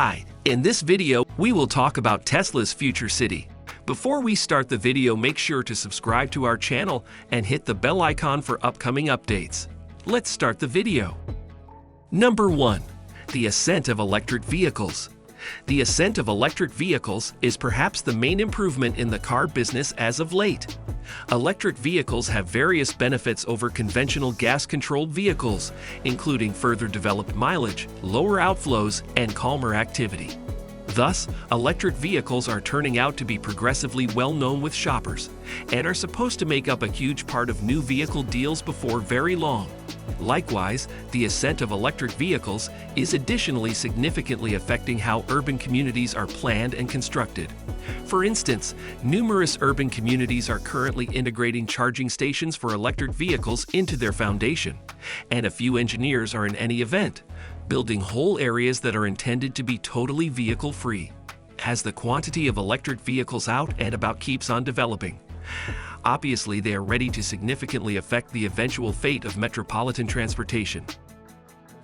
Hi, in this video, we will talk about Tesla's future city. Before we start the video, make sure to subscribe to our channel and hit the bell icon for upcoming updates. Let's start the video. Number 1. The ascent of electric vehicles. The ascent of electric vehicles is perhaps the main improvement in the car business as of late. Electric vehicles have various benefits over conventional gas-controlled vehicles, including further developed mileage, lower outflows, and calmer activity. Thus, electric vehicles are turning out to be progressively well-known with shoppers and are supposed to make up a huge part of new vehicle deals before very long. Likewise, the ascent of electric vehicles is additionally significantly affecting how urban communities are planned and constructed. For instance, numerous urban communities are currently integrating charging stations for electric vehicles into their foundation, and a few engineers are in any event building whole areas that are intended to be totally vehicle-free. As the quantity of electric vehicles out and about keeps on developing, obviously they are ready to significantly affect the eventual fate of metropolitan transportation.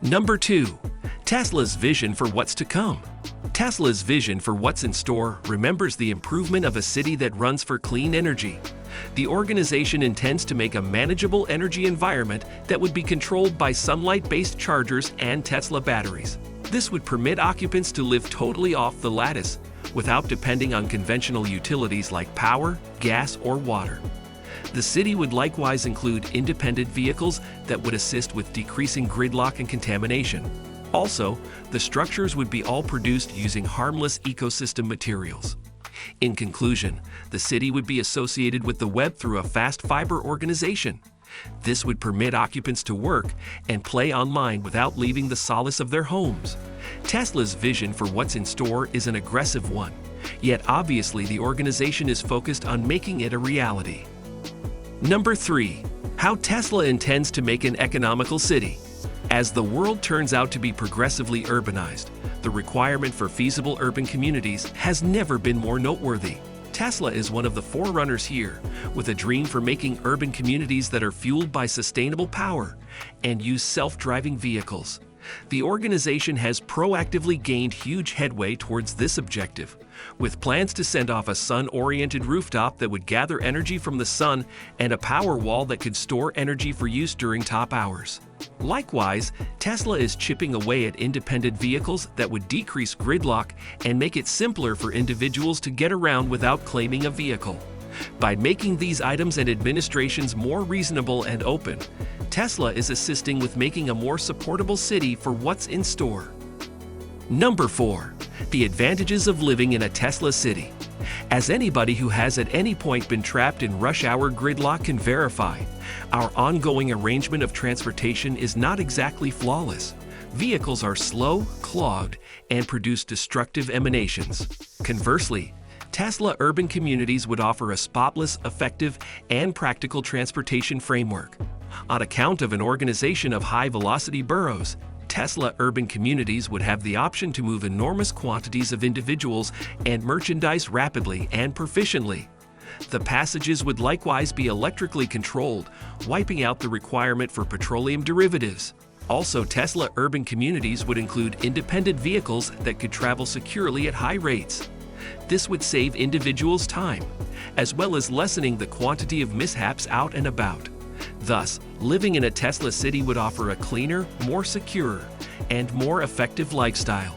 Number 2. Tesla's vision for what's to come. Tesla's vision for what's in store remembers the improvement of a city that runs for clean energy. The organization intends to make a manageable energy environment that would be controlled by sunlight-based chargers and Tesla batteries. This would permit occupants to live totally off the lattice, without depending on conventional utilities like power, gas, or water. The city would likewise include independent vehicles that would assist with decreasing gridlock and contamination. Also, the structures would be all produced using harmless ecosystem materials. In conclusion, the city would be associated with the web through a fast fiber organization. This would permit occupants to work and play online without leaving the solace of their homes. Tesla's vision for what's in store is an aggressive one, yet obviously the organization is focused on making it a reality. Number 3. How Tesla intends to make an economical city. As the world turns out to be progressively urbanized, the requirement for feasible urban communities has never been more noteworthy. Tesla is one of the forerunners here, with a dream for making urban communities that are fueled by sustainable power and use self-driving vehicles. The organization has proactively gained huge headway towards this objective, with plans to send off a sun-oriented rooftop that would gather energy from the sun and a power wall that could store energy for use during top hours. Likewise, Tesla is chipping away at independent vehicles that would decrease gridlock and make it simpler for individuals to get around without claiming a vehicle. By making these items and administrations more reasonable and open, Tesla is assisting with making a more supportable city for what's in store. Number 4. The advantages of living in a Tesla city. As anybody who has at any point been trapped in rush hour gridlock can verify, our ongoing arrangement of transportation is not exactly flawless. Vehicles are slow, clogged, and produce destructive emanations. Conversely, Tesla urban communities would offer a spotless, effective, and practical transportation framework. On account of an organization of high-velocity boroughs, Tesla urban communities would have the option to move enormous quantities of individuals and merchandise rapidly and proficiently. The passages would likewise be electrically controlled, wiping out the requirement for petroleum derivatives. Also, Tesla urban communities would include independent vehicles that could travel securely at high rates. This would save individuals time, as well as lessening the quantity of mishaps out and about. Thus, living in a Tesla city would offer a cleaner, more secure, and more effective lifestyle.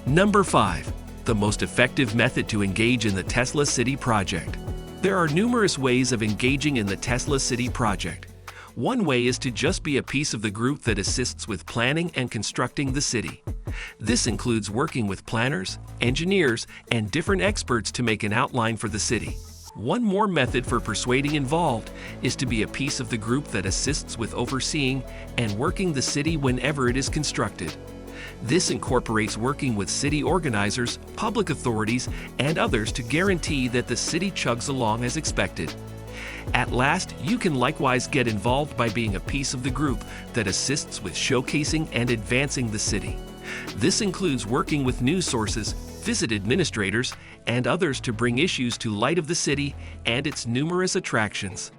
Number 5. The most effective method to engage in the Tesla City project. There are numerous ways of engaging in the Tesla City project. One way is to just be a piece of the group that assists with planning and constructing the city. This includes working with planners, engineers, and different experts to make an outline for the city. One more method for persuading involved is to be a piece of the group that assists with overseeing and working the city whenever it is constructed. This incorporates working with city organizers, public authorities, and others to guarantee that the city chugs along as expected. At last, you can likewise get involved by being a piece of the group that assists with showcasing and advancing the city. This includes working with news sources, visit administrators, and others to bring issues to light of the city and its numerous attractions.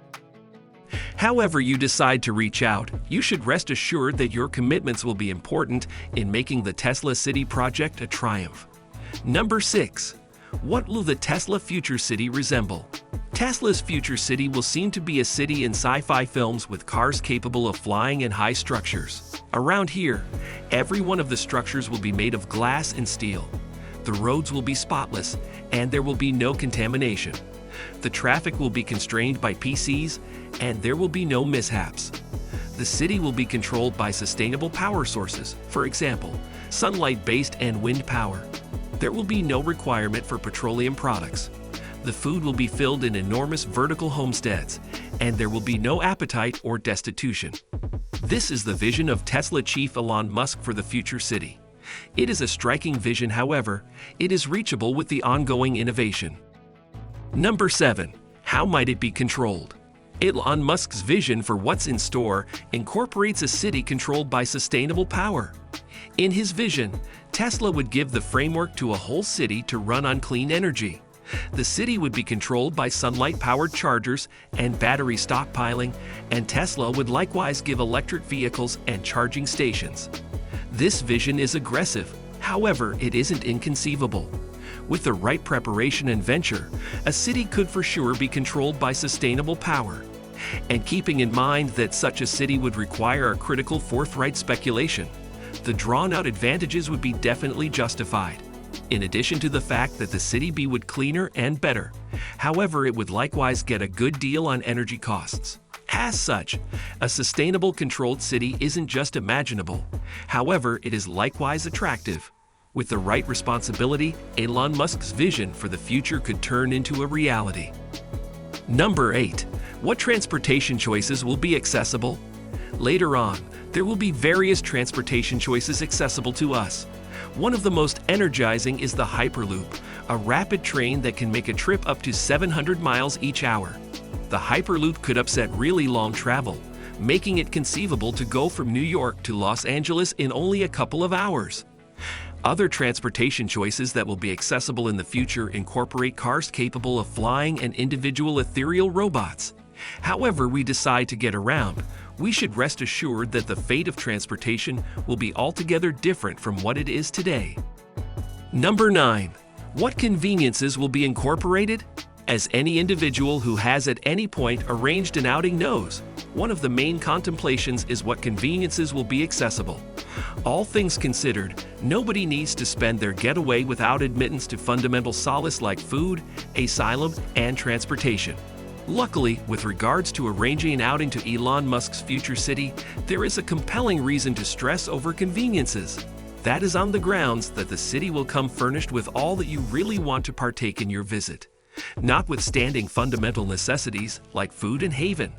However you decide to reach out, you should rest assured that your commitments will be important in making the Tesla City project a triumph. Number 6. What will the Tesla future city resemble? Tesla's future city will seem to be a city in sci-fi films with cars capable of flying in high structures. Around here, every one of the structures will be made of glass and steel. The roads will be spotless, and there will be no contamination. The traffic will be constrained by PCs, and there will be no mishaps. The city will be controlled by sustainable power sources, for example, sunlight-based and wind power. There will be no requirement for petroleum products. The food will be filled in enormous vertical homesteads, and there will be no appetite or destitution. This is the vision of Tesla chief Elon Musk for the future city. It is a striking vision, however, it is reachable with the ongoing innovation. Number 7. How might it be controlled? Elon Musk's vision for what's in store incorporates a city controlled by sustainable power. In his vision, Tesla would give the framework to a whole city to run on clean energy. The city would be controlled by sunlight-powered chargers and battery stockpiling, and Tesla would likewise give electric vehicles and charging stations. This vision is aggressive, however, it isn't inconceivable. With the right preparation and venture, a city could for sure be controlled by sustainable power. And keeping in mind that such a city would require a critical forthright speculation, the drawn-out advantages would be definitely justified. In addition to the fact that the city would cleaner and better, however, it would likewise get a good deal on energy costs. As such, a sustainable controlled city isn't just imaginable, however, it is likewise attractive. With the right responsibility, Elon Musk's vision for the future could turn into a reality. Number 8. What transportation choices will be accessible? Later on, there will be various transportation choices accessible to us. One of the most energizing is the Hyperloop, a rapid train that can make a trip up to 700 miles each hour. The Hyperloop could upset really long travel, making it conceivable to go from New York to Los Angeles in only a couple of hours. Other transportation choices that will be accessible in the future incorporate cars capable of flying and individual ethereal robots. However we decide to get around, we should rest assured that the fate of transportation will be altogether different from what it is today. Number 9. What conveniences will be incorporated? As any individual who has at any point arranged an outing knows, one of the main contemplations is what conveniences will be accessible. All things considered, nobody needs to spend their getaway without admittance to fundamental solace like food, asylum, and transportation. Luckily, with regards to arranging an outing to Elon Musk's future city, there is a compelling reason to stress over conveniences. That is on the grounds that the city will come furnished with all that you really want to partake in your visit. Notwithstanding fundamental necessities like food and haven,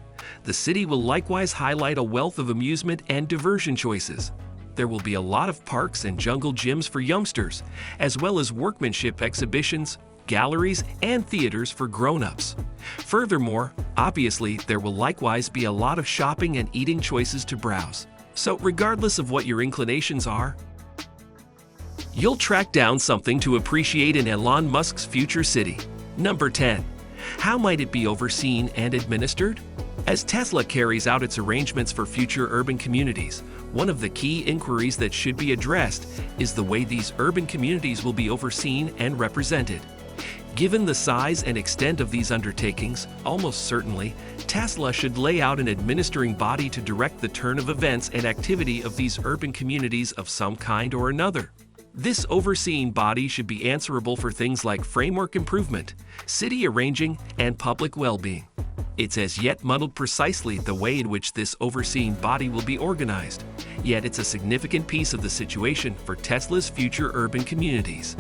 the city will likewise highlight a wealth of amusement and diversion choices. There will be a lot of parks and jungle gyms for youngsters, as well as workmanship exhibitions, galleries, and theaters for grown-ups. Furthermore, obviously, there will likewise be a lot of shopping and eating choices to browse. So regardless of what your inclinations are, you'll track down something to appreciate in Elon Musk's future city. Number 10. How might it be overseen and administered? As Tesla carries out its arrangements for future urban communities, one of the key inquiries that should be addressed is the way these urban communities will be overseen and represented. Given the size and extent of these undertakings, almost certainly, Tesla should lay out an administering body to direct the turn of events and activity of these urban communities of some kind or another. This overseeing body should be answerable for things like framework improvement, city arranging, and public well-being. It's as yet muddled precisely the way in which this overseeing body will be organized, yet it's a significant piece of the situation for Tesla's future urban communities.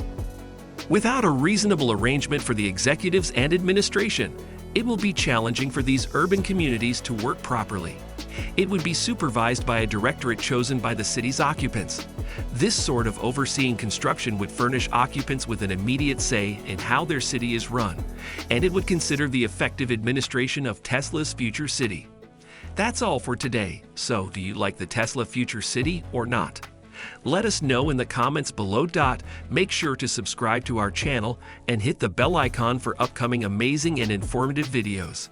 Without a reasonable arrangement for the executives and administration, it will be challenging for these urban communities to work properly. It would be supervised by a directorate chosen by the city's occupants. This sort of overseeing construction would furnish occupants with an immediate say in how their city is run, and it would consider the effective administration of Tesla's future city. That's all for today. So, do you like the Tesla future city or not? Let us know in the comments below. Make sure to subscribe to our channel and hit the bell icon for upcoming amazing and informative videos.